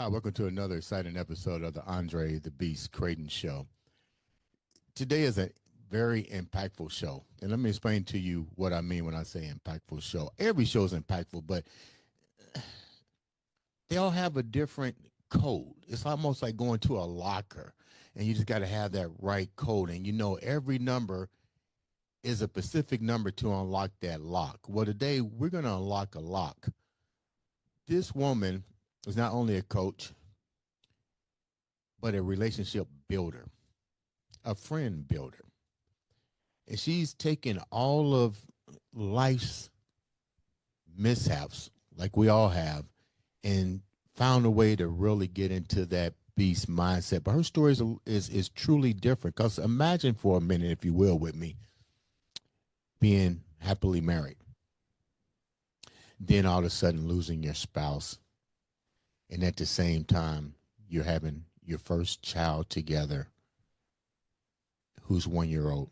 Hi, welcome to another exciting episode of the Andre The Beast Crayton Show. Today is a very impactful show. And let me explain to you what I mean when I say impactful show. Every show is impactful, but they all have a different code. It's almost like going to a locker, and you just got to have that right code. And every number is a specific number to unlock that lock. Well, today we're going to unlock a lock. This woman is not only a coach, but a relationship builder, a friend builder. And she's taken all of life's mishaps, like we all have, and found a way to really get into that beast mindset. But her story is truly different. Because imagine for a minute, if you will, with me, being happily married, then all of a sudden losing your spouse, and at the same time, you're having your first child together who's 1 year old.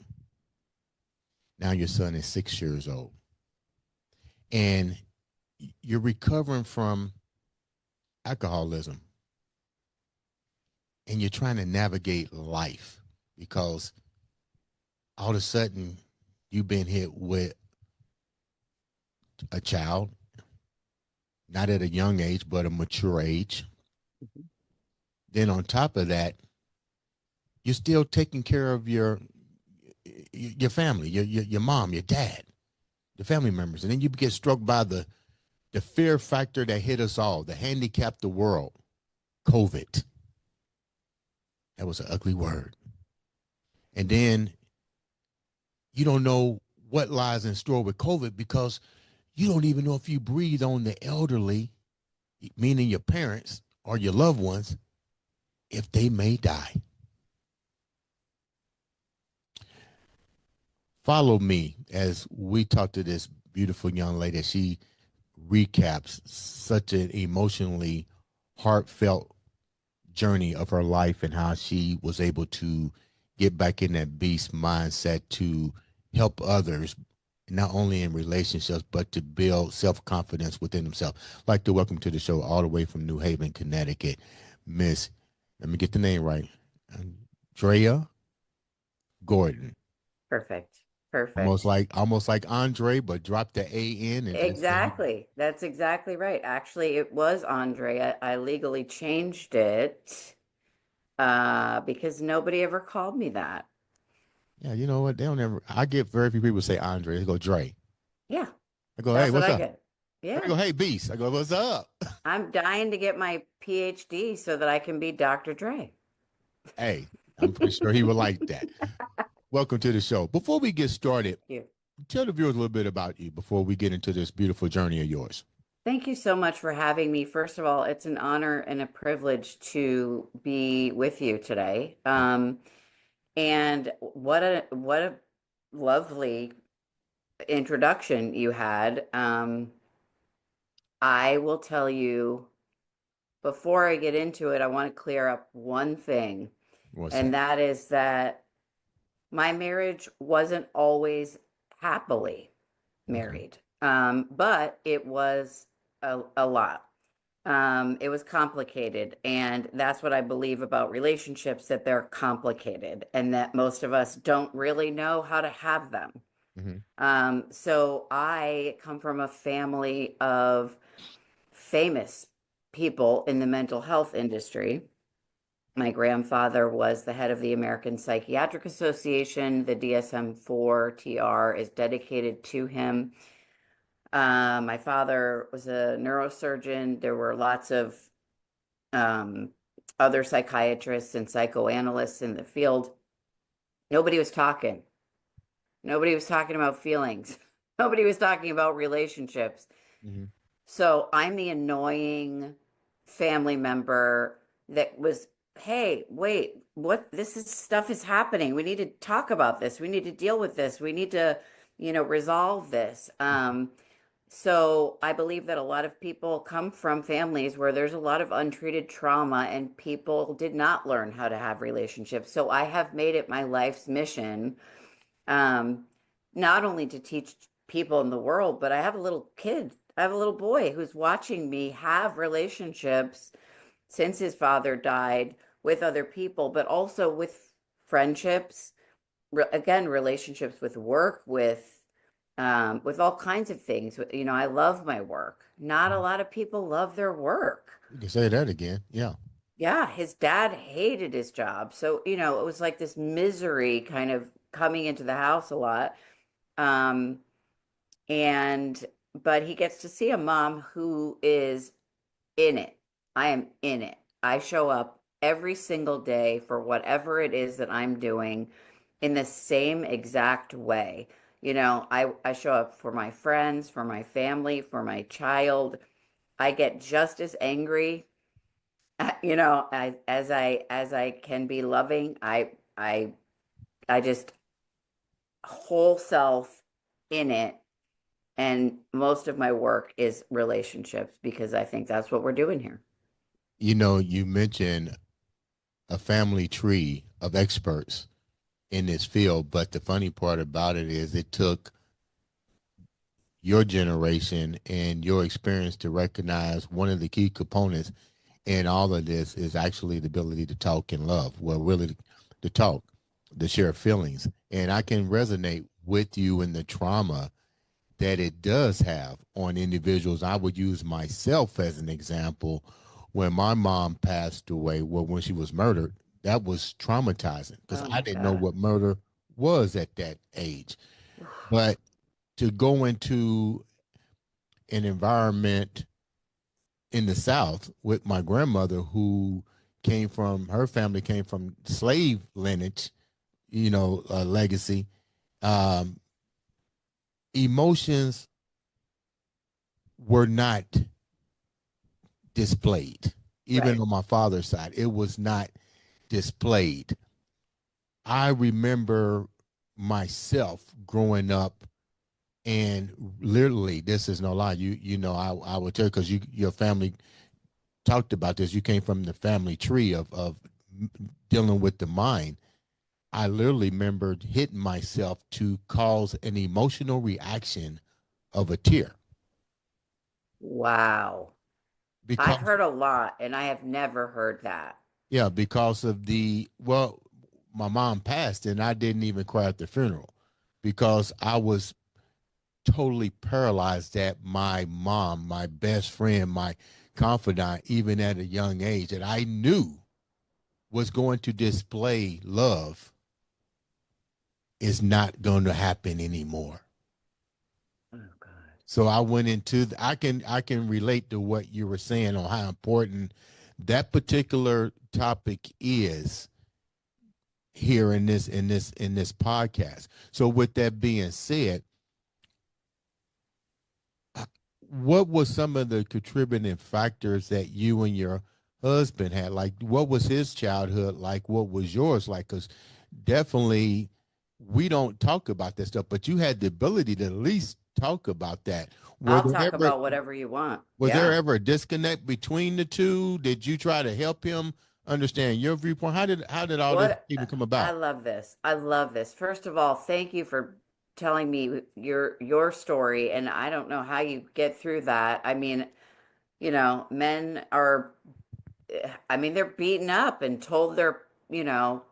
Now your son is 6 years old. And you're recovering from alcoholism. And you're trying to navigate life because all of a sudden you've been hit with a child, not at a young age, but a mature age. Mm-hmm. Then on top of that, you're still taking care of your family, your mom, your dad, the family members. And then you get struck by the fear factor that hit us all, the handicapped the world, COVID. That was an ugly word. And then you don't know what lies in store with COVID because you don't even know if you breathe on the elderly, meaning your parents or your loved ones, if they may die. Follow me as we talk to this beautiful young lady. She recaps such an emotionally heartfelt journey of her life and how she was able to get back in that beast mindset to help others, not only in relationships, but to build self-confidence within themselves. I'd like to welcome to the show all the way from New Haven, Connecticut, Miss, let me get the name right, Drea Gordon. Perfect. Almost like Andre, but drop the A in and exactly. That's exactly right. Actually, it was Andre. I legally changed it because nobody ever called me that. Yeah, you know what? They don't ever. I get very few people say Andre. They go Dre. Yeah, I go, hey, that's what what's I up? get. I Yeah. go, hey, Beast. I go, what's up? I'm dying to get my PhD so that I can be Dr. Dre. Hey, I'm pretty sure he would like that. Welcome to the show. Before we get started, tell the viewers a little bit about you before we get into this beautiful journey of yours. Thank you so much for having me. First of all, it's an honor and a privilege to be with you today. And what a lovely introduction you had. I will tell you before I get into it, I want to clear up one thing, and that is that my marriage wasn't always happily married, but it was a lot. It was complicated, and that's what I believe about relationships, that they're complicated and that most of us don't really know how to have them. So I come from a family of famous people in the mental health industry. My grandfather was the head of the American Psychiatric Association. The DSM-4 TR is dedicated to him. My father was a neurosurgeon. There were lots of other psychiatrists and psychoanalysts in the field. Nobody was talking. Nobody was talking about feelings. Nobody was talking about relationships. Mm-hmm. So I'm the annoying family member that was, hey, wait, what? Stuff is happening. We need to talk about this. We need to deal with this. We need to, resolve this. So I believe that a lot of people come from families where there's a lot of untreated trauma and people did not learn how to have relationships. So I have made it my life's mission, not only to teach people in the world, but I have a little kid. I have a little boy who's watching me have relationships since his father died with other people, but also with friendships, again, relationships with work, with all kinds of things. You know, I love my work. Not a lot of people love their work. You can say that again. Yeah. Yeah, his dad hated his job. So, you know, it was like this misery kind of coming into the house a lot. Um, and but he gets to see a mom who is in it. I am in it. I show up every single day for whatever it is that I'm doing in the same exact way. You know, I show up for my friends, for my family, for my child. I get just as angry, you know, as I can be loving. I I just whole self in it. And most of my work is relationships because I think that's what we're doing here. You know, you mentioned a family tree of experts in this field, but the funny part about it is it took your generation and your experience to recognize one of the key components in all of this is actually the ability to talk and love. Well, really, to talk, to share feelings. And I can resonate with you in the trauma that it does have on individuals. I would use myself as an example. When my mom passed away, well, when she was murdered, that was traumatizing because Oh I my didn't know God. what murder was at that age. But to go into an environment in the South with my grandmother who came from her family came from slave lineage, legacy. Um, Emotions were not displayed, even Right. on my father's side. It was not displayed. I remember myself growing up, and literally, this is no lie. I would tell you because your family talked about this. You came from the family tree of dealing with the mind. I literally remembered hitting myself to cause an emotional reaction of a tear Wow. I've because heard a lot and I have never heard that. yeah, because of my mom passed and I didn't even cry at the funeral because I was totally paralyzed that my mom, my best friend, my confidant, even at a young age, that I knew was going to display love is not going to happen anymore. Oh God. So I went into I can relate to what you were saying on how important that particular topic is here in this podcast. So with that being said, what was some of the contributing factors that you and your husband had? Like, what was his childhood like? What was yours like? Because definitely we don't talk about that stuff, but you had the ability to at least talk about that. Were I'll there talk ever about whatever you want. was there Yeah. ever a disconnect between the two? Did you try to help him understand your viewpoint? How did all this What even come I about? love this. I love this. First of all, thank you for telling me your story, and I don't know how you get through that. I mean, you know, men are I mean, they're beaten up and told they're, you know,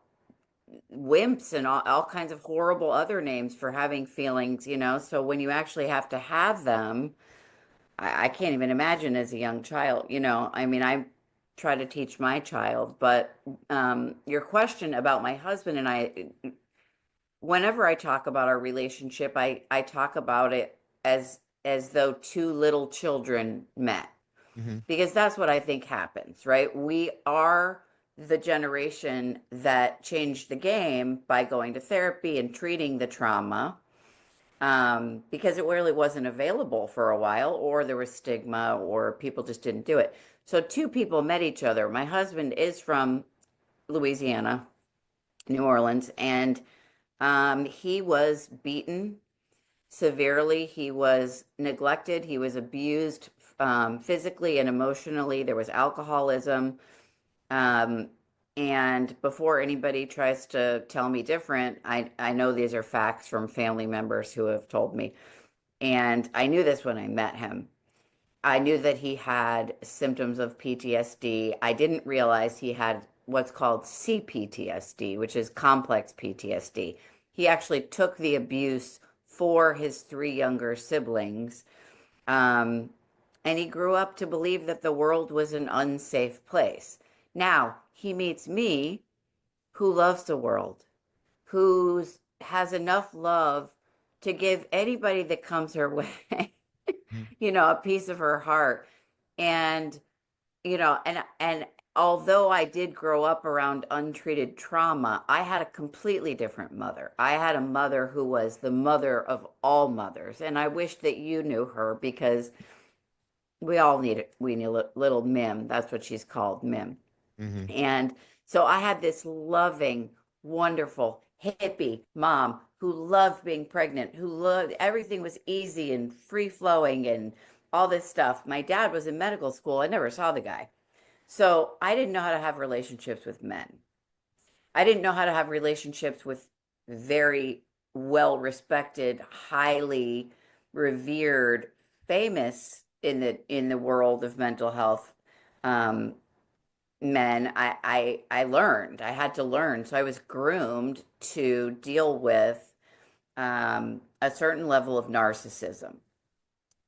wimps and all kinds of horrible other names for having feelings, you know. So when you actually have to have them, I can't even imagine as a young child, you know. I mean, I try to teach my child, but your question about my husband and I, whenever I talk about our relationship, I talk about it as though two little children met Mm-hmm. because that's what I think happens, right? We are the generation that changed the game by going to therapy and treating the trauma because it really wasn't available for a while, or there was stigma, or people just didn't do it. So, two people met each other. My husband is from Louisiana, New Orleans, and he was beaten severely. He was neglected. He was abused physically and emotionally. There was alcoholism. Um, and before anybody tries to tell me different, I know these are facts from family members who have told me. And I knew this when I met him. I knew that he had symptoms of PTSD. I didn't realize he had what's called CPTSD, which is complex PTSD. He actually took the abuse for his three younger siblings. Um, and he grew up to believe that the world was an unsafe place. Now he meets me, who loves the world, who has enough love to give anybody that comes her way, a piece of her heart. And, and although I did grow up around untreated trauma, I had a completely different mother. I had a mother who was the mother of all mothers. And I wish that you knew her, because we need little Mim. That's what she's called, Mim. Mm-hmm. And so I had this loving, wonderful, hippie mom who loved being pregnant, who loved everything was easy and free flowing and all this stuff. My dad was in medical school. I never saw the guy. So I didn't know how to have relationships with men. I didn't know how to have relationships with very well respected, highly revered, famous in the world of mental health um, men. I learned. I had to learn. So I was groomed to deal with a certain level of narcissism.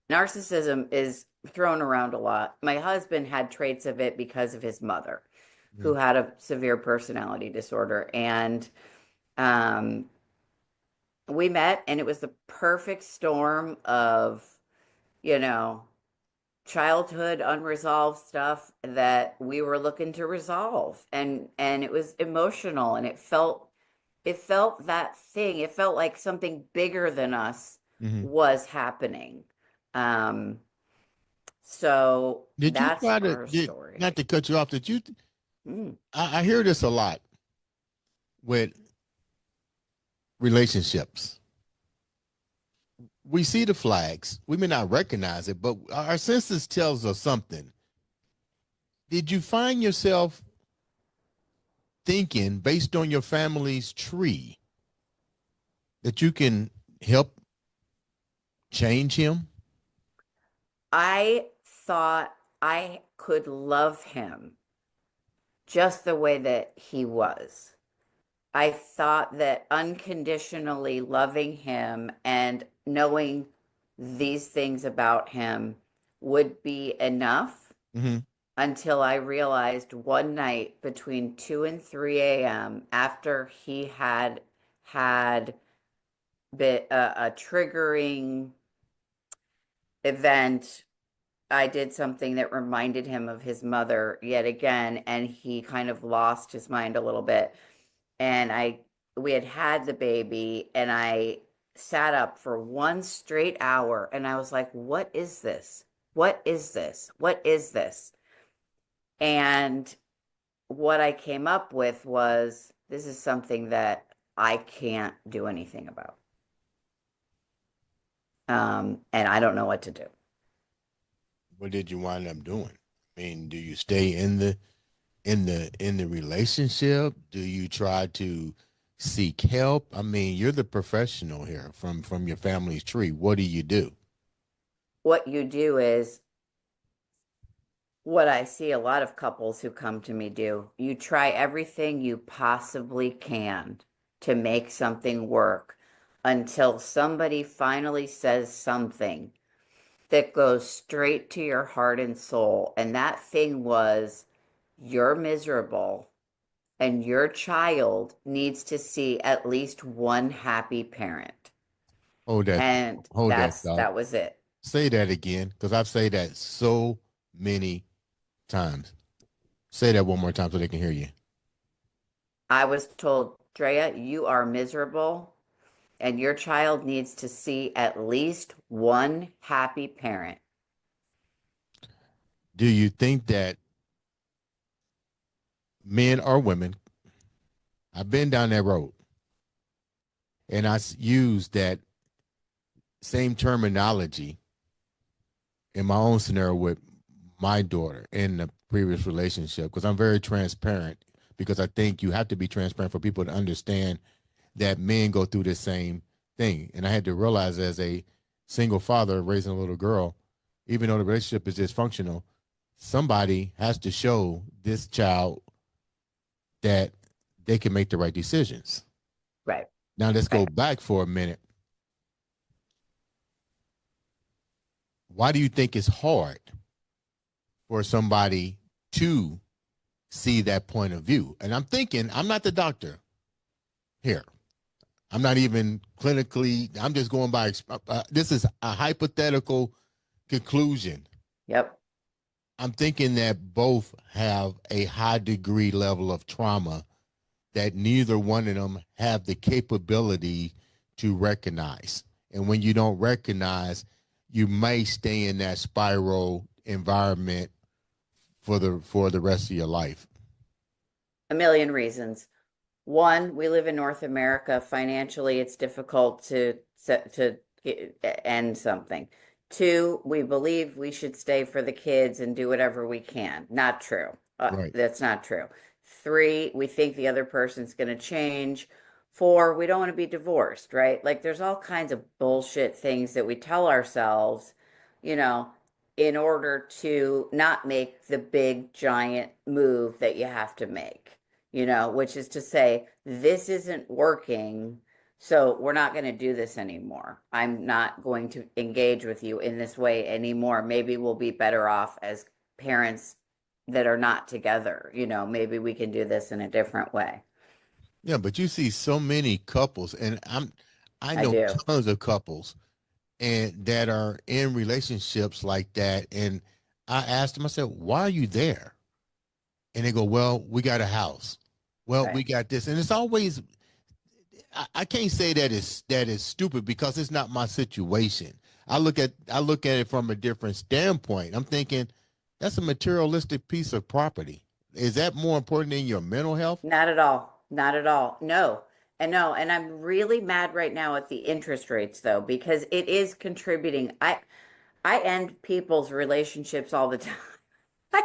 Narcissism is thrown around a lot. My husband had traits of it because of his mother, who had a severe personality disorder. And um, we met, and it was the perfect storm of, you know, childhood unresolved stuff that we were looking to resolve. And it was emotional, and it felt that thing. It felt like something bigger than us Mm-hmm. was happening. Um, so Did you that's try to, our story. not to cut you off, did you, Mm. I hear this a lot with relationships. We see the flags. We may not recognize it, but our senses tells us something. Did you find yourself thinking, based on your family's tree, that you can help change him? I thought I could love him just the way that he was. I thought that unconditionally loving him and knowing these things about him would be enough, Mm-hmm. until I realized one night between 2 and 3 a.m., after he had a triggering event. I did something that reminded him of his mother yet again, and he kind of lost his mind a little bit. And we had the baby, and I sat up for one straight hour, and I was like, what is this? What is this? What is this? And what I came up with was, this is something that I can't do anything about. And I don't know what to do. What did you wind up doing? I mean, do you stay in the relationship? Do you try to seek help? I mean, you're the professional here from your family's tree. What do you do? What you do is what I see a lot of couples who come to me do. You try everything you possibly can to make something work, until somebody finally says something that goes straight to your heart and soul. And that thing was, you're miserable, and your child needs to see at least one happy parent. Hold that, And hold that thought. that was it. Say that again, because I've said that so many times. Say that one more time so they can hear you. I was told, Drea, you are miserable, and your child needs to see at least one happy parent. Do you think that men or women, I've been down that road, and I use that same terminology in my own scenario with my daughter in the previous relationship, because I'm very transparent, because I think you have to be transparent for people to understand that men go through the same thing. And I had to realize, as a single father raising a little girl, even though the relationship is dysfunctional, somebody has to show this child that they can make the right decisions. Right. Now let's go Right. back for a minute. Why do you think it's hard for somebody to see that point of view? And I'm thinking, I'm not the doctor here. I'm not even clinically, I'm just going by, this is a hypothetical conclusion. Yep. I'm thinking that both have a high degree level of trauma that neither one of them have the capability to recognize. And when you don't recognize, you may stay in that spiral environment for the rest of your life. A million reasons. One, we live in North America. Financially, it's difficult to end something. Two, we believe we should stay for the kids and do whatever we can. Not true. Right. That's not true. Three, we think the other person's going to change. Four, we don't want to be divorced, right? Like there's all kinds of bullshit things that we tell ourselves, you know, in order to not make the big giant move that you have to make, which is to say, this isn't working. So we're not going to do this anymore. I'm not going to engage with you in this way anymore. Maybe we'll be better off as parents that are not together. Maybe we can do this in a different way. Yeah, but you see so many couples, and I I know do. tons of couples and that are in relationships like that. And I asked them, I said, why are you there? And they go, well, we got a house. Well, Right. we got this. And it's always, I can't say that is stupid because it's not my situation. I look at it from a different standpoint. I'm thinking that's a materialistic piece of property. Is that more important than your mental health? Not at all. Not at all. No. And no, and I'm really mad right now at the interest rates though, because it is contributing. I end people's relationships all the time.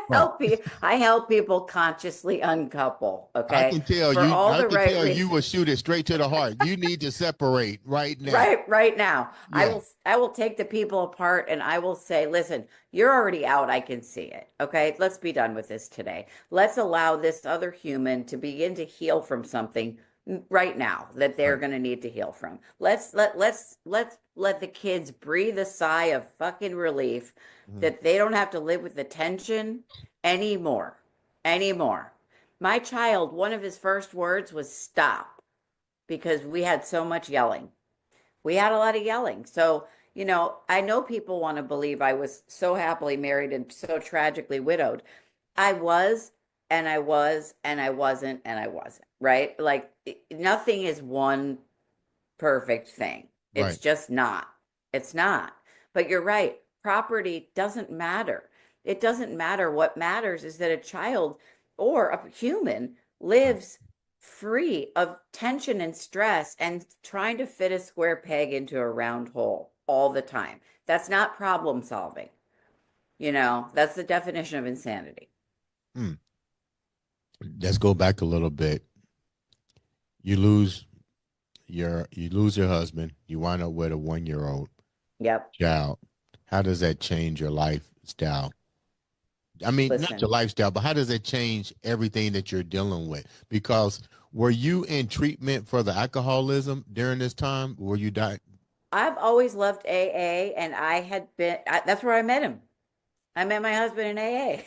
Right. I help people consciously uncouple, I okay? can tell For you, all I the can right tell you reasons. will shoot it straight to the heart. You need to separate right now. Right now. I Yeah. will I will take the people apart and I will say, "Listen, you're already out. I can see it. Okay? Let's be done with this today. Let's allow this other human to begin to heal from something right now that they're Right. going to need to heal from. Let's let the kids breathe a sigh of fucking relief Mhm. that they don't have to live with the tension anymore. Anymore. My child, one of his first words was stop because we had so much yelling. We had a lot of yelling. So, I know people want to believe I was so happily married and so tragically widowed. I was, and I was, and I wasn't, and I wasn't, right? Like nothing is one perfect thing. It's Right. just not. It's not. But you're right. Property doesn't matter. It doesn't matter. What matters is that a child or a human Right. lives free of tension and stress and trying to fit a square peg into a round hole all the time. That's not problem solving. That's the definition of insanity. Hmm. Let's go back a little bit. You lose you lose your husband. You wind up with a 1 year old Yep. child. How does that change your lifestyle? I mean, not your Listen, lifestyle, but how does it change everything that you're dealing with? Because were you in treatment for the alcoholism during this time? Were you died? I've always loved AA, and that's where I met him. I met my husband in AA.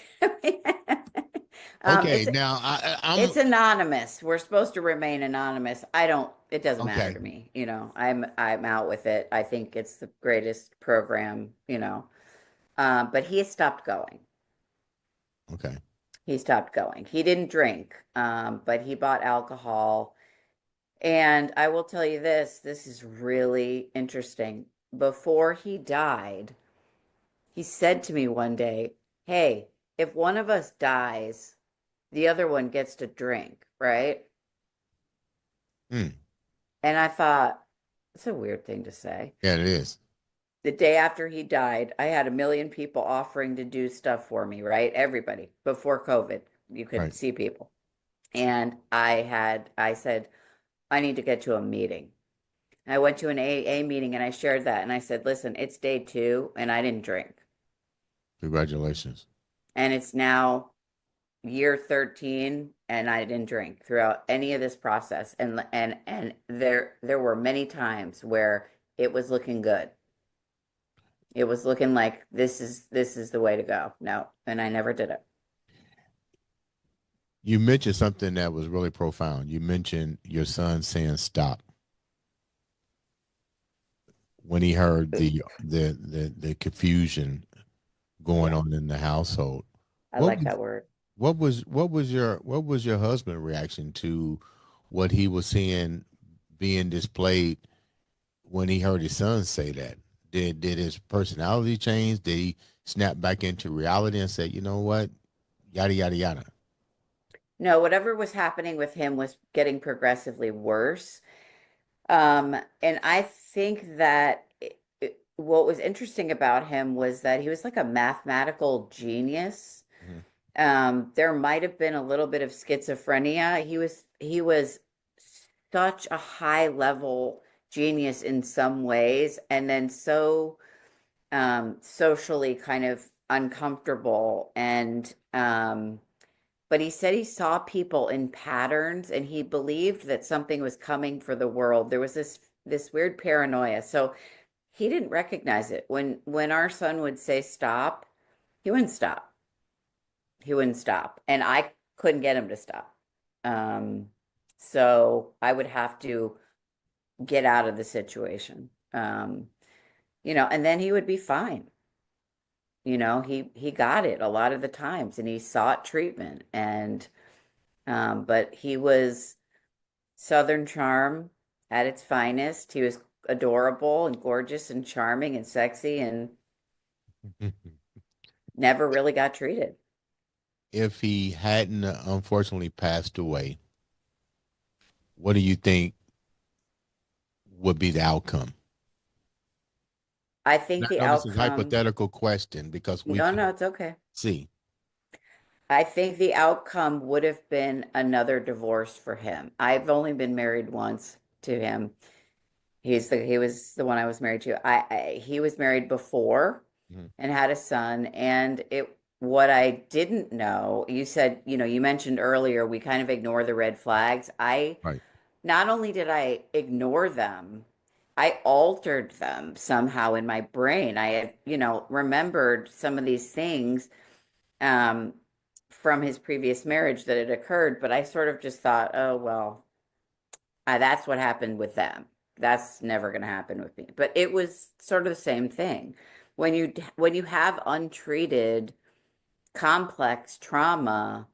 um, Okay, it's now I'm it's anonymous. We're supposed to remain anonymous. I don't. It doesn't matter okay. to me. I'm out with it. I think it's the greatest program. But he stopped going. Okay. He stopped going. He didn't drink, but he bought alcohol. And I will tell you this. This is really interesting. Before he died, he said to me one day, "Hey, if one of us dies, the other one gets to drink, right?" Hmm. And I thought, it's a weird thing to say. Yeah, it is. The day after he died, I had a million people offering to do stuff for me, right? Everybody before COVID, you could Right. see people. And I said, I need to get to a meeting. And I went to an AA meeting and I shared that. And I said, listen, it's day 2 and I didn't drink. Congratulations. And it's now year 13 and I didn't drink throughout any of this process. And there were many times where it was looking good. It was looking like this is the way to go. No, and I never did it. You mentioned something that was really profound. You mentioned your son saying stop when he heard the confusion going Yeah, on in the household. I What like was that word. what was your husband reaction to what he was seeing being displayed when he heard his son say that? Did his personality change? Did he snap back into reality and say, you know what, yada yada yada? No, whatever was happening with him was getting progressively worse. And I think that what was interesting about him was that he was like a mathematical genius. Mhm. There might have been a little bit of schizophrenia. He was such a high level genius in some ways, and then so socially kind of uncomfortable. And but he said he saw people in patterns, and he believed that something was coming for the world. There was this weird paranoia. So he didn't recognize it when our son would say stop. He wouldn't stop. He wouldn't stop, and I couldn't get him to stop. Um, so I would have to get out of the situation. And then he would be fine. He got it a lot of the times, and he sought treatment. And but he was Southern charm at its finest. He was adorable and gorgeous and charming and sexy, and never really got treated. If he hadn't unfortunately passed away, what do you think would be the outcome? I think Now, the no, this is a outcome, hypothetical question because we no, no, can't it's okay. see. I think the outcome would have been another divorce for him. I've only been married once to him. He was the one I was married to. He was married before Mhm. and had a son. And it what I didn't know, you said, you mentioned earlier we kind of ignore the red flags. I Right. Not only did I ignore them, I altered them somehow in my brain. I had, remembered some of these things um, from his previous marriage that had occurred, but I sort of just thought, oh, well, that's what happened with them. That's never going to happen with me. But it was sort of the same thing. When you have untreated complex trauma,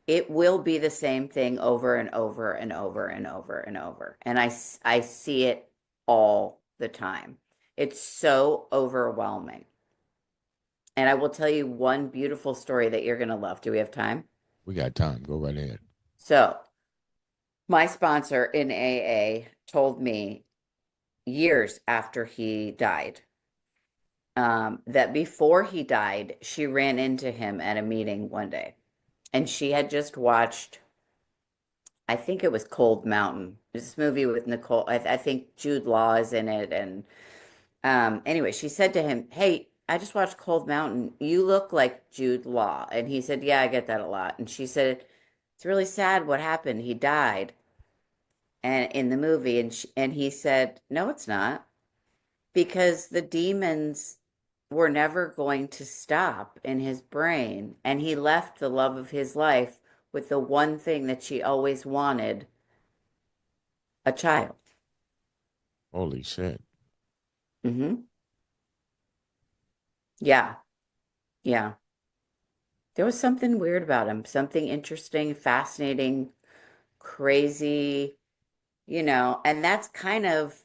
it will be the same thing over and over and over and over and over. And I see it all the time. It's so overwhelming. And I will tell you one beautiful story that you're going to love. Do we have time? We got time. Go right ahead. So, my sponsor in AA told me years after he died that before he died, she ran into him at a meeting one day. And she had just watched, I think it was Cold Mountain. This movie with Nicole, I think Jude Law is in it. And anyway, she said to him, "Hey, I just watched Cold Mountain. You look like Jude Law." And he said, "Yeah, I get that a lot." And she said, "It's really sad what happened. He died." And in the movie, and he said, "No, it's not, because the demons were never going to stop in his brain, and he left the love of his life with the one thing that she always wanted, a child." Holy shit. Hmm. Yeah, yeah. There was something weird about him, something interesting, fascinating, crazy, and that's kind of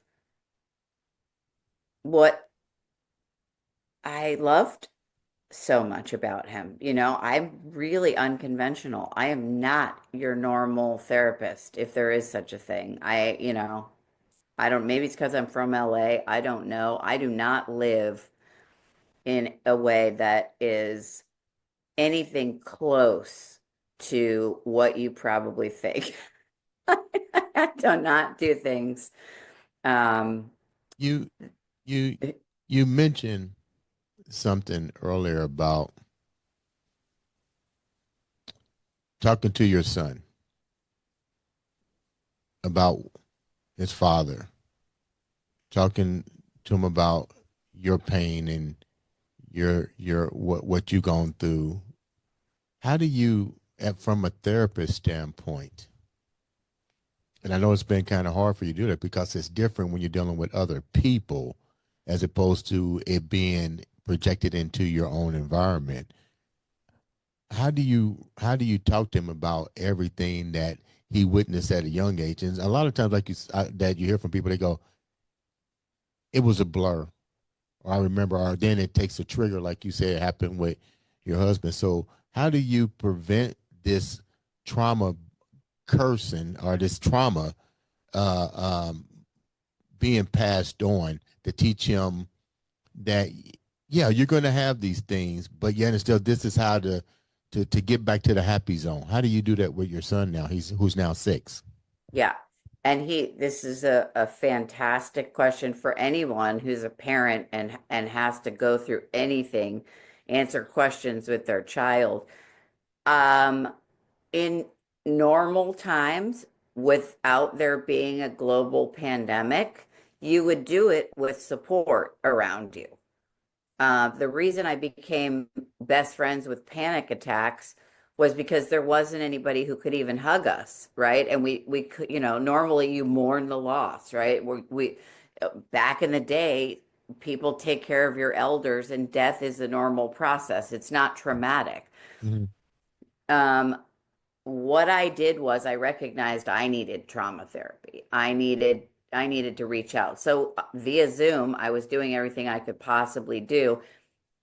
what I loved so much about him. I'm really unconventional. I am not your normal therapist, if there is such a thing. I don't, maybe it's because I'm from LA. I don't know. I do not live in a way that is anything close to what you probably think. I do not do things. Um, You you you mentioned something earlier about talking to your son about his father, talking to him about your pain and your what you've gone through. How do you, from a therapist standpoint, and I know it's been kind of hard for you to do that because it's different when you're dealing with other people as opposed to it being projected into your own environment. How do you talk to him about everything that he witnessed at a young age? And a lot of times, like that you hear from people, they go, "It was a blur," or "I remember," or then it takes a trigger, like you said, it happened with your husband. So, how do you prevent this trauma cursing or this trauma uh, um, being passed on to teach him that yeah, you're going to have these things, but yet and still, this is how to get back to the happy zone. How do you do that with your son now? Who's now 6. Yeah. And this is a fantastic question for anyone who's a parent and has to go through anything, answer questions with their child. In normal times, without there being a global pandemic, you would do it with support around you. The reason I became best friends with panic attacks was because there wasn't anybody who could even hug us, right? And we could, normally you mourn the loss, right? We back in the day, people take care of your elders, and death is a normal process. It's not traumatic. Mm-hmm. Um, what I did was I recognized I needed trauma therapy. I needed to reach out. So via Zoom, I was doing everything I could possibly do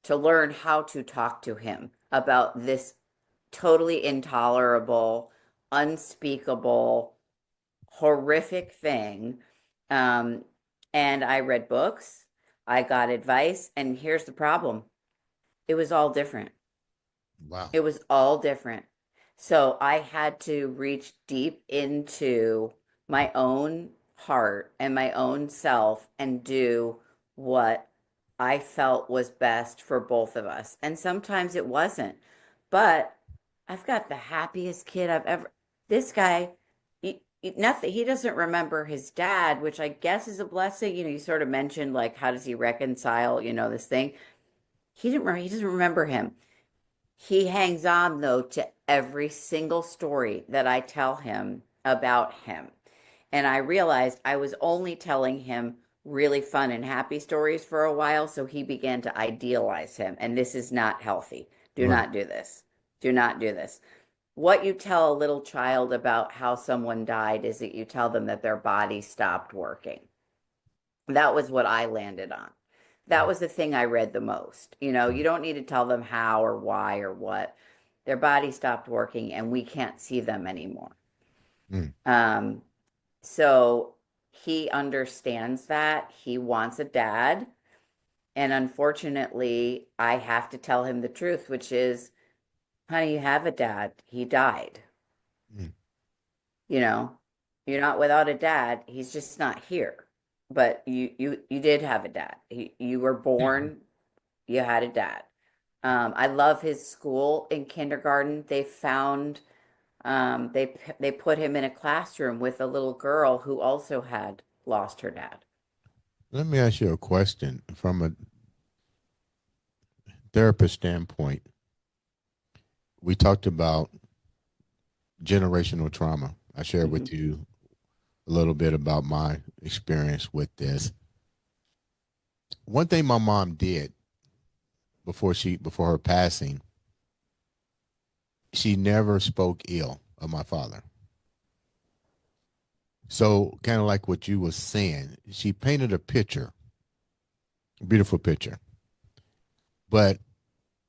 to learn how to talk to him about this totally intolerable, unspeakable, horrific thing. Um, and I read books, I got advice, and here's the problem: it was all different. Wow. It was all different. So I had to reach deep into my own heart and my own self and do what I felt was best for both of us. And sometimes it wasn't. But I've got the happiest kid I've ever. This guy, nothing. He doesn't remember his dad, which I guess is a blessing. You sort of mentioned like how does he reconcile, this thing. He doesn't remember him. He hangs on, though, to every single story that I tell him about him. And I realized I was only telling him really fun and happy stories for a while, so he began to idealize him. And this is not healthy. Do Right. not do this. Do not do this. What you tell a little child about how someone died is that you tell them that their body stopped working. That was what I landed on. That was the thing I read the most. You don't need to tell them how or why or what. Their body stopped working and we can't see them anymore. Mm. Um, so he understands that. He wants a dad. And unfortunately, I have to tell him the truth, which is, honey, you have a dad. He died. Mm. You know, you're not without a dad. He's just not here. But you did have a dad. You were born, you had a dad. I love his school in kindergarten. They put him in a classroom with a little girl who also had lost her dad. Let me ask you a question from a therapist standpoint. We talked about generational trauma. I shared Hmm. with you a little bit about my experience with this. One thing my mom did before her passing, she never spoke ill of my father. So kind of like what you was saying, she painted a picture, a beautiful picture. But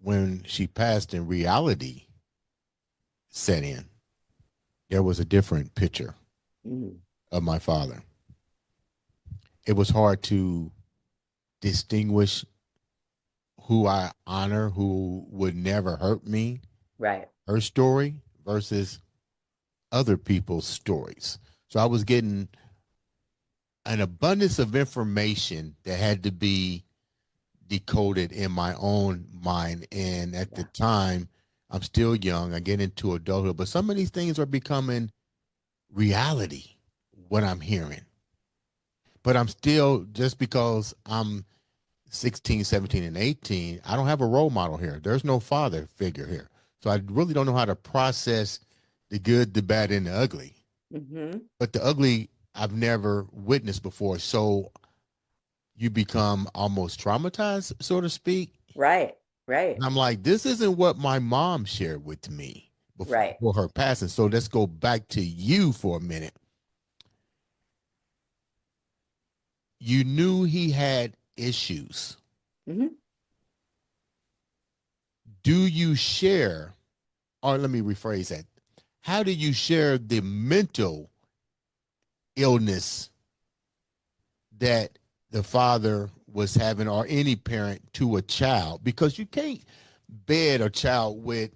when she passed and reality set in, there was a different picture Mm. of my father. It was hard to distinguish who I honor, who would never hurt me, Right. her story versus other people's stories. So I was getting an abundance of information that had to be decoded in my own mind. And at the time, I'm still young. I get into adulthood, but some of these things are becoming reality, what I'm hearing. But I'm still, just because I'm 16, 17, and 18, I don't have a role model here. There's no father figure here. So I really don't know how to process the good, the bad, and the ugly. Mm-hmm. But the ugly I've never witnessed before. So you become almost traumatized, so to speak. Right, right, And I'm like, this isn't what my mom shared with me right. before her passing. So let's go back to you for a minute. You knew he had issues. Mm-hmm. Do you share, or let me rephrase that. How do you share the mental illness that the father was having, or any parent, to a child? Because you can't bed a child with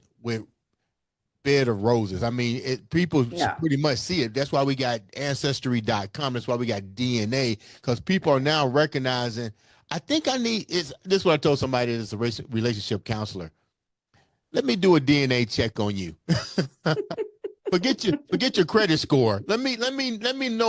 bed of roses. I mean, people No. pretty much see it. That's why we got ancestry.com. That's why we got DNA, because people are now recognizing. I think I need is this is what I told somebody that's a relationship counselor. Let me do a DNA check on you. Forget your credit score. Let me know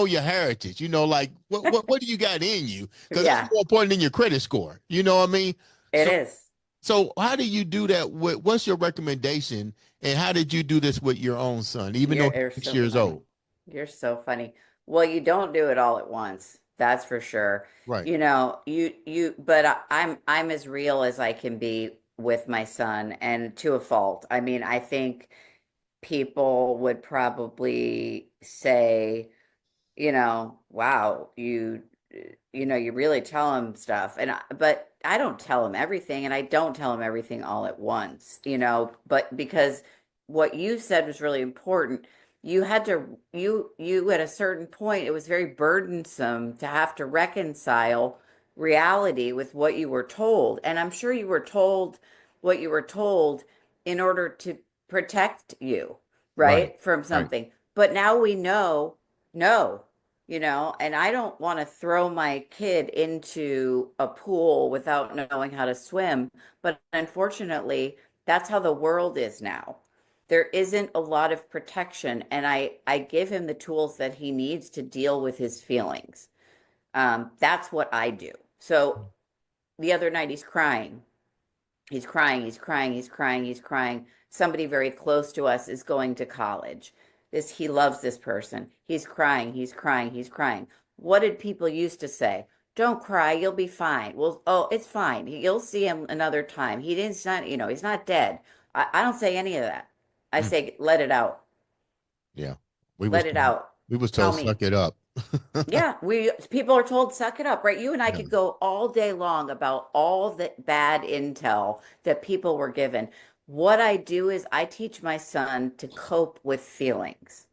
your heritage. Like what do you got in you? Because that's Yeah, more important than your credit score. You know what I mean? it So is. so how do you do that? What's your recommendation? And how did you do this with your own son, even though You're he's so 6 years funny. old? You're so funny. Well, you don't do it all at once. That's for sure. Right. But I'm as real as I can be with my son, and to a fault. I mean, I think people would probably say, wow, you really tell him stuff. But I don't tell him everything, and I don't tell him everything all at once, but because what you said was really important. You had to, you at a certain point, it was very burdensome to have to reconcile reality with what you were told. And I'm sure you were told what you were told in order to protect you, Right. right, from Right. something. But now we know, no, and I don't want to throw my kid into a pool without knowing how to swim. But unfortunately, that's how the world is now. There isn't a lot of protection, and I give him the tools that he needs to deal with his feelings. That's what I do. So the other night he's crying. He's crying, he's crying, he's crying, he's crying. Somebody very close to us is going to college. He loves this person. He's crying, he's crying, he's crying. What did people used to say? Don't cry, you'll be fine. Well, oh, it's fine. You'll see him another time. He's not, he's not dead. I don't say any of that. I Mm, say, let it out. yeah. We was Let it told, out. we was Tell told suck me. it up. Yeah, people are told suck it up, right? You and I Yeah. could go all day long about all the bad intel that people were given. What I do is I teach my son to cope with feelings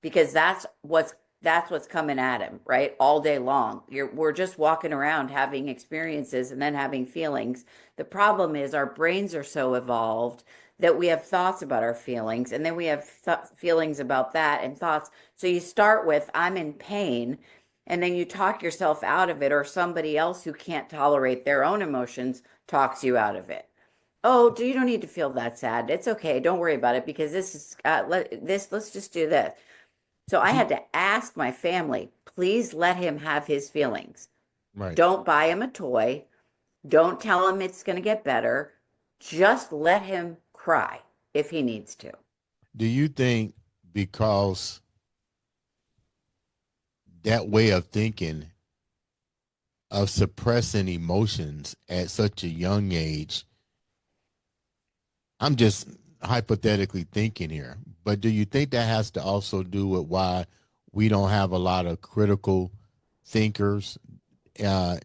because that's what's coming at him, right? All day long. We're just walking around having experiences and then having feelings. The problem is our brains are so evolved that we have thoughts about our feelings and then we have feelings about that and thoughts. So you start with I'm in pain and then you talk yourself out of it, or somebody else who can't tolerate their own emotions talks you out of it. Oh, you don't need to feel that sad. It's okay. Don't worry about it because this is let's just do this. So I had to ask my family, please let him have his feelings. Right. Don't buy him a toy. Don't tell him it's going to get better. Just let him cry if he needs to. Do you think, because that way of thinking, of suppressing emotions at such a young age, I'm just hypothetically thinking here, but do you think that has to also do with why we don't have a lot of critical thinkers, uh,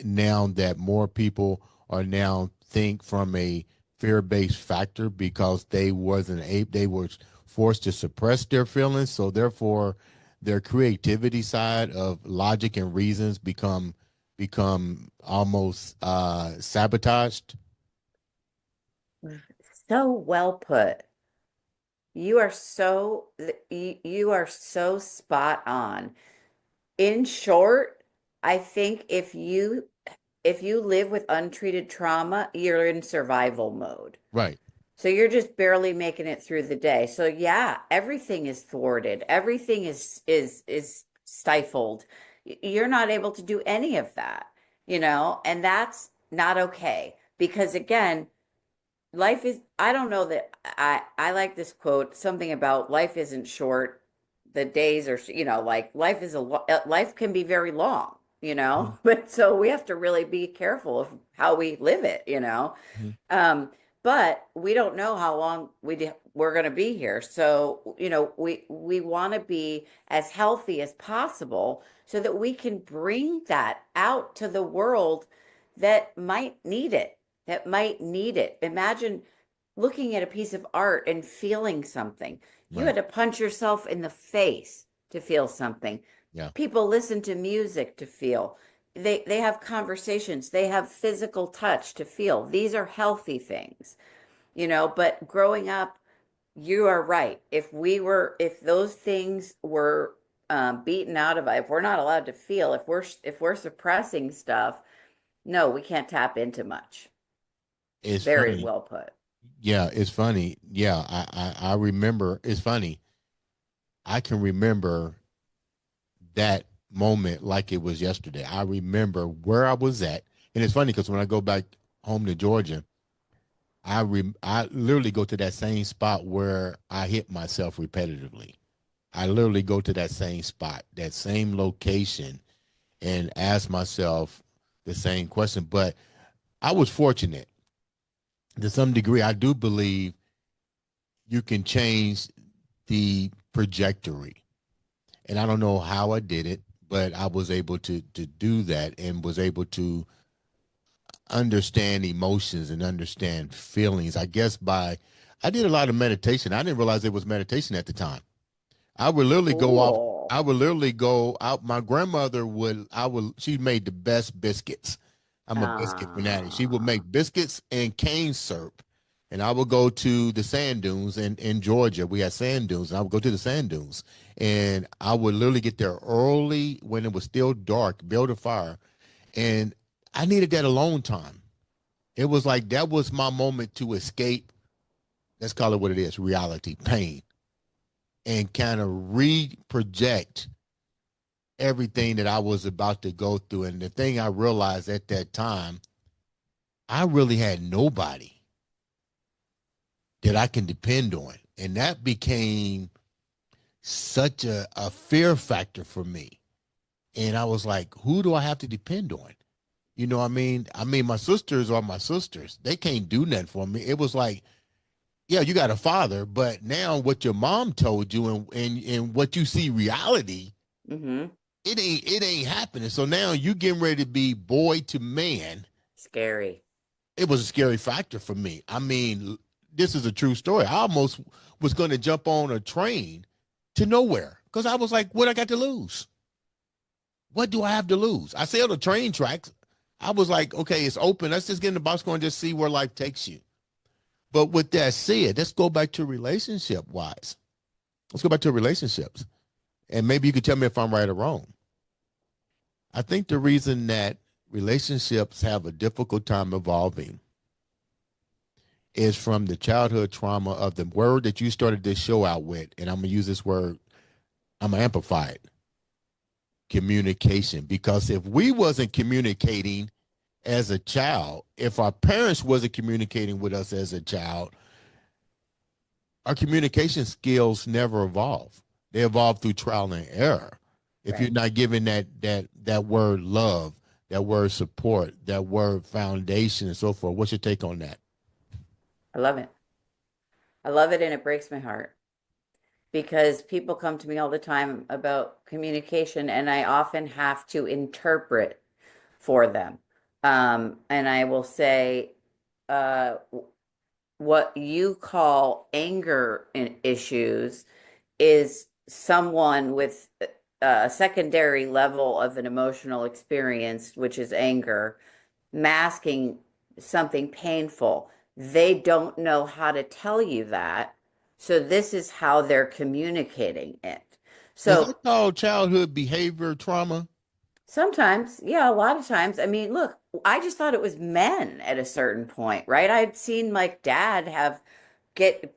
now that more people are now think from a fear-based factor, because they were forced to suppress their feelings, so therefore their creativity side of logic and reasons become almost sabotaged? So well put. You are so spot on. In short, I think if you live with untreated trauma, you're in survival mode. Right. So you're just barely making it through the day. So yeah, everything is thwarted. Everything is stifled. You're not able to do any of that, and that's not okay because again, life is I don't know that I like this quote, something about life isn't short, the days are, like life is life can be very long, Mhm. but so we have to really be careful of how we live it. Mhm. um, but we don't know how long we're going to be here. So, we want to be as healthy as possible so that we can bring that out to the world that might need it, Imagine looking at a piece of art and feeling something. You Right. had to punch yourself in the face to feel something. Yeah. People listen to music to feel. They have conversations, they have physical touch to feel. These are healthy things, but growing up, you are right. If those things were beaten out of us, if we're not allowed to feel, if we're suppressing stuff, no, we can't tap into much. It's Very funny. well put. Yeah, it's funny. Yeah, I remember. It's funny. I can remember that moment like it was yesterday. I remember where I was at, and it's funny because when I go back home to Georgia, I literally go to that same spot where I hit myself repetitively. I literally go to that same spot, that same location, and ask myself the same question. But I was fortunate to some degree. I do believe you can change the trajectory. And I don't know how I did it, but I was able to do that and was able to understand emotions and understand feelings. I guess I did a lot of meditation. I didn't realize it was meditation at the time. I would literally go off. Cool. I would literally go out. My grandmother she made the best biscuits. I'm a biscuit fanatic. She would Ah, make biscuits and cane syrup. And I would go to the sand dunes in Georgia. We had sand dunes. And I would go to the sand dunes. And I would literally get there early when it was still dark, build a fire. And I needed that alone time. It was like that was my moment to escape. Let's call it what it is, reality, pain, and kind of re-project everything that I was about to go through. And the thing I realized at that time, I really had nobody that I can depend on. And that became such a fear factor for me. And I was like, who do I have to depend on? You know what I mean? I mean, my sisters are my sisters. They can't do nothing for me. It was like, yeah, you got a father, but now what your mom told you and what you see reality, mm-hmm. it ain't happening. So now you getting ready to be boy to man. Scary. It was a scary factor for me. I mean, this is a true story. I almost was going to jump on a train to nowhere because I was like, what I got to lose? What do I have to lose? I sailed the train tracks. I was like, okay, it's open. Let's just get in the box and just see where life takes you. But with that said, let's go back to relationship wise. Let's go back to relationships. And maybe you could tell me if I'm right or wrong. I think the reason that relationships have a difficult time evolving is from the childhood trauma of the word that you started this show out with. And I'm going to use this word, I'm going to amplify it, communication. Because if we wasn't communicating as a child, if our parents wasn't communicating with us as a child, our communication skills never evolve. They evolve through trial and error. If you're Right. not giving that word love, that word support, that word foundation, and so forth, what's your take on that? I love it. I love it, and it breaks my heart because people come to me all the time about communication, and I often have to interpret for them. And I will say, uh, what you call anger issues is someone with a secondary level of an emotional experience, which is anger, masking something painful. They don't know how to tell you that. So this is how they're communicating it. Is that So called childhood behavior trauma? sometimes, yeah, a lot of times. I mean, look, I just thought it was men at a certain point, right? I'd seen like dad have get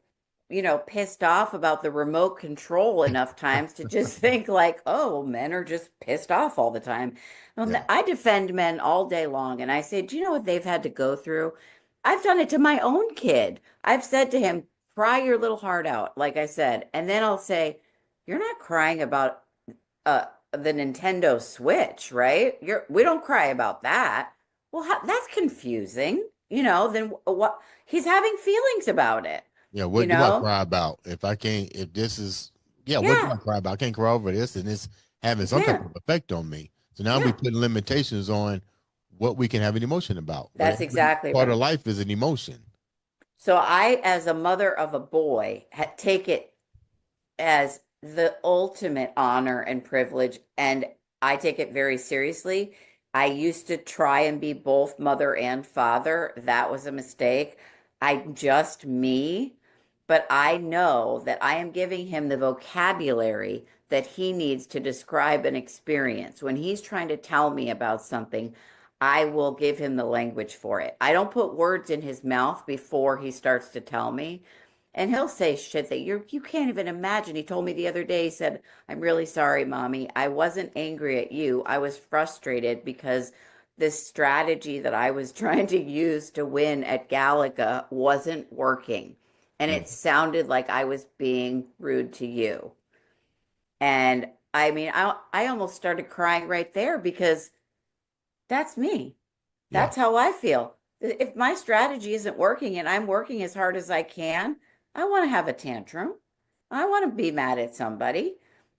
pissed off about the remote control enough times to just think like, oh, well, men are just pissed off all the time. Well, Yeah. I defend men all day long, and I say, do you know what they've had to go through? I've done it to my own kid. I've said to him, cry your little heart out, like I said, and then I'll say, you're not crying about the Nintendo Switch, right? We don't cry about that. Well, that's confusing. Then what? He's having feelings about it, Yeah, you what do I know? cry about? If I can't, if this is, yeah, what do I Yeah, cry about? I can't cry over this, and it's having you some type can't. of effect on me. So now we Yeah, putting limitations on what we can have an emotion about. But that's every exactly part of right. life is an emotion. So I, as a mother of a boy, take it as the ultimate honor and privilege, and I take it very seriously. I used to try and be both mother and father. That was a mistake. I'm just me, but I know that I am giving him the vocabulary that he needs to describe an experience. When he's trying to tell me about something, I will give him the language for it. I don't put words in his mouth before he starts to tell me. And he'll say shit that you can't even imagine. He told me the other day, he said, I'm really sorry, mommy. I wasn't angry at you. I was frustrated because this strategy that I was trying to use to win at Galaga wasn't working. And Mm, it sounded like I was being rude to you. And I mean, I almost started crying right there because that's me. yeah, That's how I feel. If my strategy isn't working and I'm working as hard as I can, I want to have a tantrum. I want to be mad at somebody.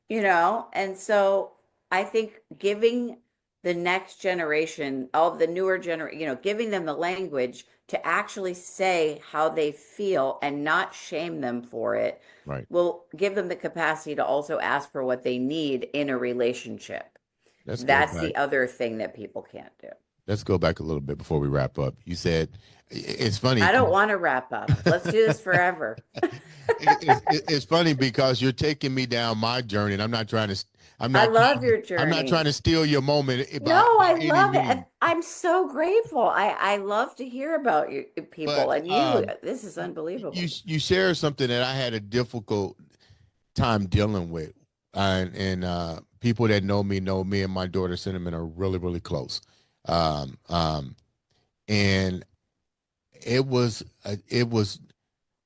And so I think giving the next generation, all of the newer generation, giving them the language to actually say how they feel and not shame them for it right. will give them the capacity to also ask for what they need in a relationship. Let's go That's back. the other thing that people can't do. Let's go back a little bit before we wrap up. You said it's funny. I don't want to wrap up. Let's do this forever. It's funny because you're taking me down my journey, and I'm I not love trying your I'm not trying journey. to steal your moment No, by I any love it. means. And I'm so grateful. I love to hear about you people But and you. This is unbelievable. you share something that I had a difficult time dealing with, and people that know me and my daughter Cinnamon are really really close, um, um, and it was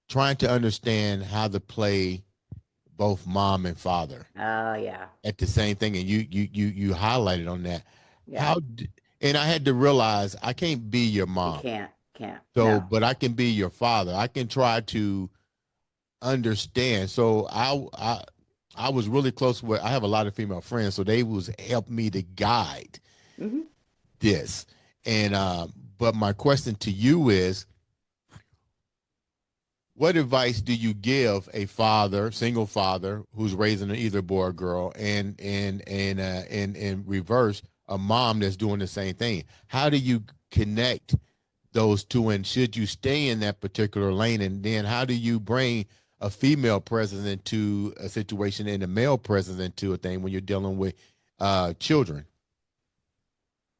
trying to understand how to play both mom and father Oh yeah. at the same thing, and you highlighted on that. Yeah. How d- and I had to realize I can't be your You mom, can't. so No. but I can be your father. I can try to understand. So I was really close with. I have a lot of female friends, so they was help me to guide Hmm. this. And but my question to you is, what advice do you give a father, single father, who's raising either boy or girl, and reverse a mom that's doing the same thing? How do you connect those two, and should you stay in that particular lane? And then how do you bring a female presence into a situation and a male presence into a thing when you're dealing with children?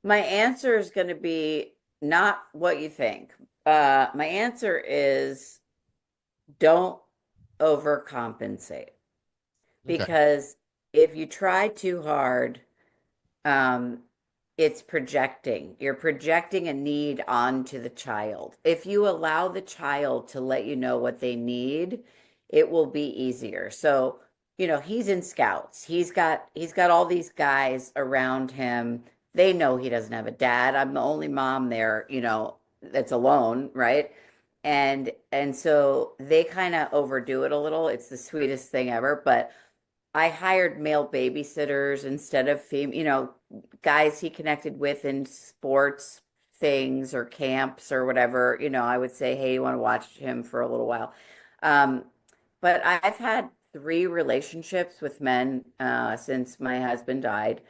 My answer is going to be not what you think. My answer is don't overcompensate Okay. because if you try too hard, um, it's projecting. You're projecting a need onto the child. If you allow the child to let you know what they need, it will be easier. So, he's in scouts. He's got all these guys around him. They know he doesn't have a dad. I'm the only mom there, that's alone, right? And so they kind of overdo it a little. It's the sweetest thing ever, but I hired male babysitters instead of guys he connected with in sports things or camps or whatever. I would say, hey, you want to watch him for a little while. Um, but I've had three relationships with men since my husband died.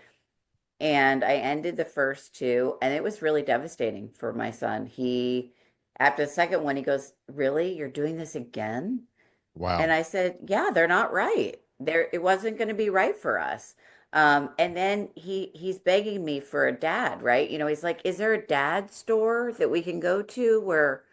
And I ended the first two, and it was really devastating for my son. After the second one, he goes, really? You're doing this again? And Wow. I said, yeah, they're not right. It wasn't going to be right for us. And then he's begging me for a dad, right? He's like, "Is there a dad store that we can go to where?"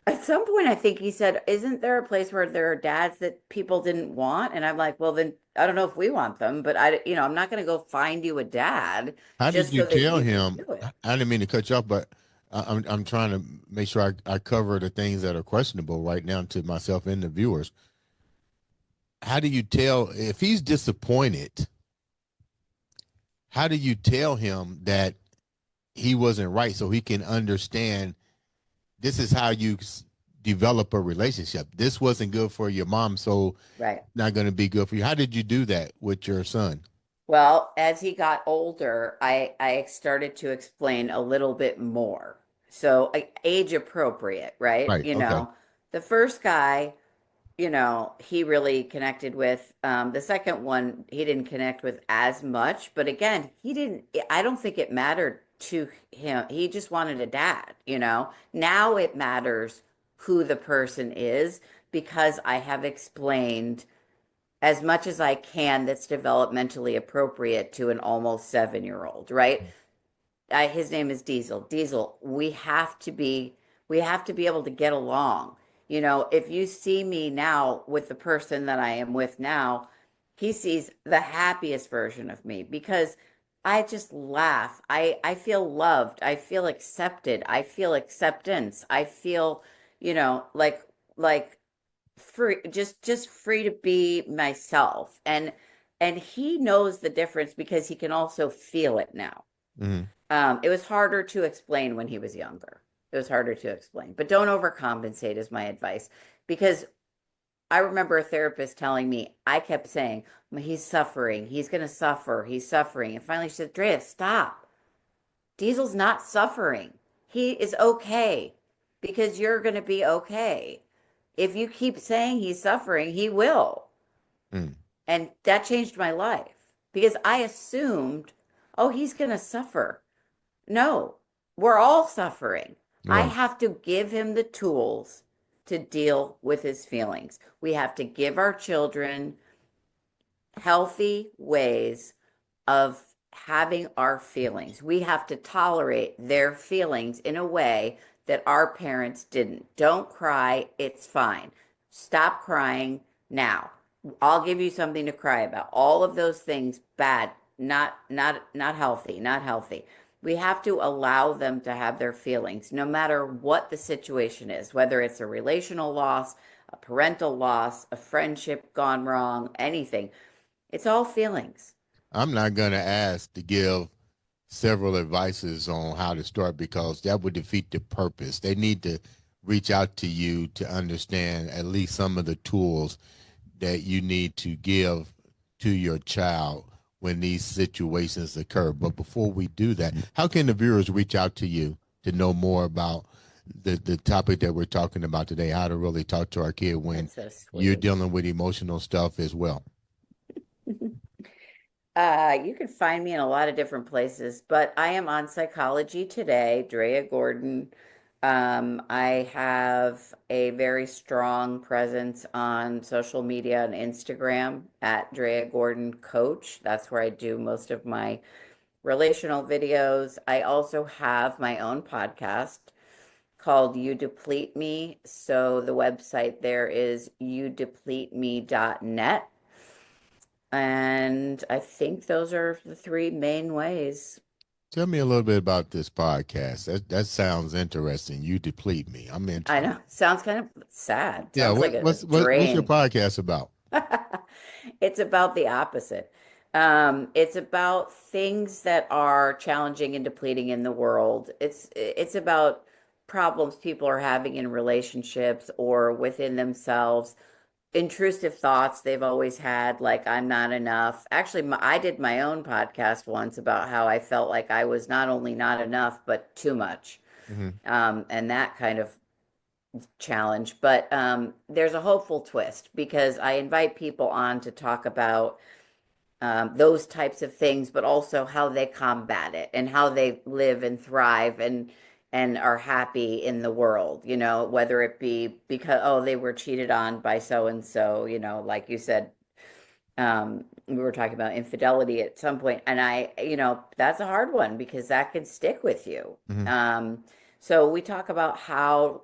At some point, I think he said, "Isn't there a place where there are dads that people didn't want?" And I'm like, "Well, then I don't know if we want them, but I'm not going to go find you a dad How did just you so that tell you can him? do it." I didn't mean to cut you off, but I'm trying to make sure I cover the things that are questionable right now to myself and the viewers. How do you tell if he's disappointed? How do you tell him that he wasn't right so he can understand this is how you develop a relationship? This wasn't good for your mom, so Right. not going to be good for you. How did you do that with your son? Well, as he got older, I started to explain a little bit more. So age appropriate, right? Right. Okay. The first guy, he really connected with. The second one, he didn't connect with as much. But again, I don't think it mattered to him. He just wanted a dad. Now it matters who the person is because I have explained as much as I can that's developmentally appropriate to an almost 7-year-old, right? His name is Diesel. Diesel, we have to be able to get along. If you see me now with the person that I am with now, he sees the happiest version of me because I just laugh. I feel loved. I feel accepted. I feel acceptance. I feel, like free, just free to be myself. And he knows the difference because he can also feel it now. Mm-hmm. It was harder to explain when he was younger. It was harder to explain, but don't overcompensate is my advice. Because I remember a therapist telling me, I kept saying, he's suffering, he's going to suffer, he's suffering. And finally she said, Drea, stop. Diesel's not suffering. He is okay because you're going to be okay. If you keep saying he's suffering, he will. Mm. And that changed my life because I assumed, oh, he's going to suffer. No, we're all suffering. I Right. have to give him the tools to deal with his feelings. We have to give our children healthy ways of having our feelings. We have to tolerate their feelings in a way that our parents didn't. Don't cry, it's fine. Stop crying now. I'll give you something to cry about. All of those things bad, not healthy, not healthy. We have to allow them to have their feelings no matter what the situation is, whether it's a relational loss, a parental loss, a friendship gone wrong, anything. It's all feelings. I'm not going to ask to give several advices on how to start because that would defeat the purpose. They need to reach out to you to understand at least some of the tools that you need to give to your child when these situations occur. But before we do that, how can the viewers reach out to you to know more about the topic that we're talking about today, how to really talk to our kid when That's so you're sweet. dealing with emotional stuff as well? You can find me in a lot of different places, but I am on Psychology Today, Drea Gordon. I have a very strong presence on social media and Instagram at Drea Gordon Coach. That's where I do most of my relational videos. I also have my own podcast called You Deplete Me. So the website there is youdepleteme.net. And I think those are the three main ways. Tell me a little bit about this podcast. That sounds interesting. You deplete me. I'm I interested. know. Sounds kind of sad. Yeah. Sounds like a What's your drain. podcast about? It's about the opposite. It's about things that are challenging and depleting in the world. It's about problems people are having in relationships or within themselves, intrusive thoughts they've always had, like I'm not enough. Actually, I did my own podcast once about how I felt like I was not only not enough, but too much. Hmm. And that kind of challenge. But there's a hopeful twist because I invite people on to talk about those types of things, but also how they combat it and how they live and thrive and are happy in the world, whether it be because, oh, they were cheated on by so and so, like you said, We were talking about infidelity at some point, and that's a hard one because that can stick with you. Mm-hmm. So we talk about how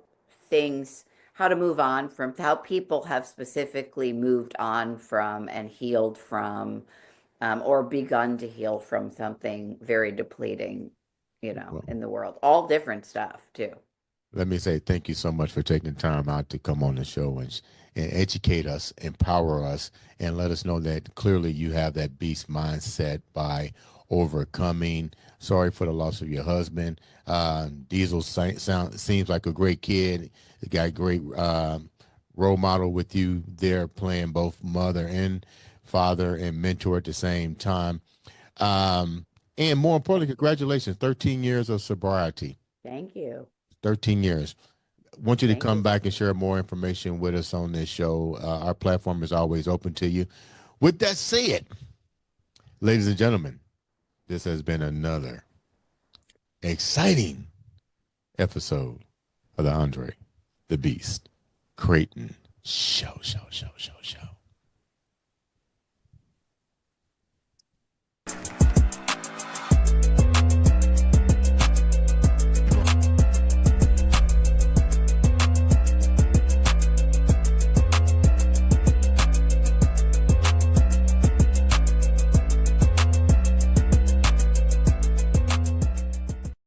to move on from, how people have specifically moved on from and healed from, or begun to heal from something very depleting, Well, in the world. All different stuff too. let me say thank you so much for taking time out to come on the show and educate us, empower us, and let us know that clearly you have that beast mindset by overcoming. Sorry for the loss of your husband. Diesel seems like a great kid. He got a great role model with you there, playing both mother and father and mentor at the same time. And more importantly, congratulations, 13 years of sobriety. Thank you. 13 years. Want you to Thank come you. back and share more information with us on this show. Our platform is always open to you. With that said, ladies and gentlemen, this has been another exciting episode of the Andre the Beast Crayton Show.